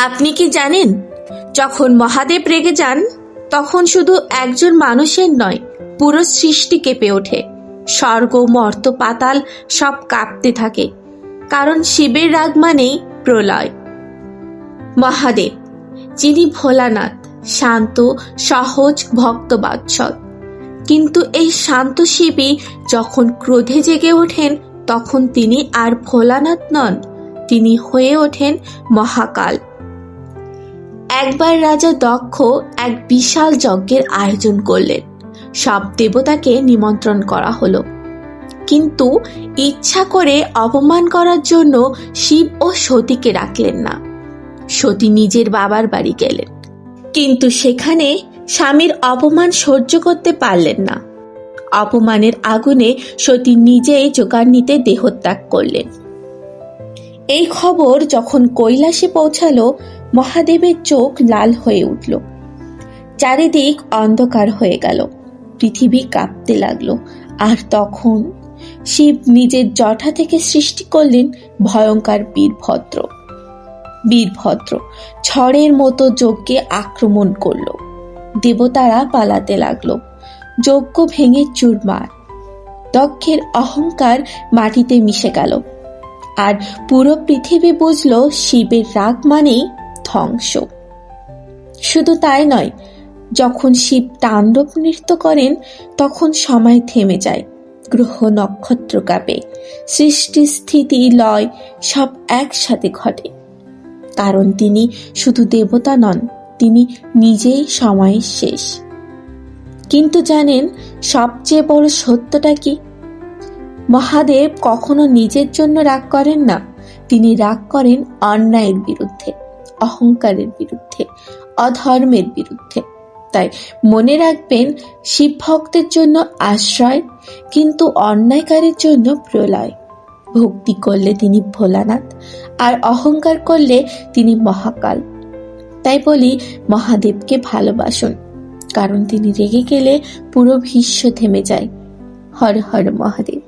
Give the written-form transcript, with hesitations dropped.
আপনি কি জানেন, যখন মহাদেব রেগে যান তখন শুধু একজন মানুষের নয়, পুরো সৃষ্টি কেঁপে ওঠে। স্বর্গ, মর্ত্য, পাতাল সব কাঁপতে থাকে, কারণ শিবের রাগ মানেই প্রলয়। মহাদেব, যিনি ভোলানাথ, শান্ত, সহজ, ভক্তবাৎসল। কিন্তু এই শান্ত শিবই যখন ক্রোধে জেগে ওঠেন, তখন তিনি আর ভোলানাথ নন, তিনি হয়ে ওঠেন মহাকাল। একবার রাজা দক্ষ এক বিশাল যজ্ঞের আয়োজন করলেন। সব দেবতাকে নিমন্ত্রণ করা হলো, কিন্তু ইচ্ছা করে অপমান করার জন্য শিব ও সতীকে রাখলেন না। সতী নিজের বাবার বাড়ি গেলেন, কিন্তু সেখানে স্বামীর অপমান সহ্য করতে পারলেন না। অপমানের আগুনে সতী নিজেই যোগাগ্নিতে দেহত্যাগ করলেন। এই খবর যখন কৈলাসে পৌঁছালো, মহাদেবের চোখ লাল হয়ে উঠল। চারিদিক অন্ধকার হয়ে গেল, পৃথিবী কাঁপতে লাগলো। আর তখন শিব নিজের জটা থেকে সৃষ্টি করলেন ভয়ঙ্কর বীরভদ্র। বীরভদ্র ঝড়ের মতো যজ্ঞে আক্রমণ করল। দেবতারা পালাতে লাগলো, যজ্ঞ ভেঙে চুরমার। দক্ষের অহংকার মাটিতে মিশে গেল, আর পুরো পৃথিবী বুঝলো শিবের রাগ মানেই ধ্বংস। শুধু তাই নয়, যখন শিব তাণ্ডব নৃত্য করেন তখন সময় থেমে যায়, গ্রহ নক্ষত্র কাঁপে, সৃষ্টি স্থিতি লয় সব একসাথে ঘটে। কারণ তিনি শুধু দেবতা নন, তিনি নিজেই সময়ের শেষ। কিন্তু জানেন সবচেয়ে বড় সত্যটা কি? মহাদেব কখনো নিজের জন্য রাগ করেন না, তিনি রাগ করেন অন্যায়ের বিরুদ্ধে, অহংকারের বিরুদ্ধে, অধর্মের বিরুদ্ধে। তাই মনে রাখবেন, শিব ভক্তের জন্য আশ্রয়, কিন্তু অন্যায়কারীর জন্য প্রলয়। ভক্তি করলে তিনি ভোলানাথ, আর অহংকার করলে তিনি মহাকাল। তাই বলি, মহাদেবকে ভালোবাসুন, কারণ তিনি রেগে গেলে পুরো বিশ্ব থেমে যায়। হর হর মহাদেব।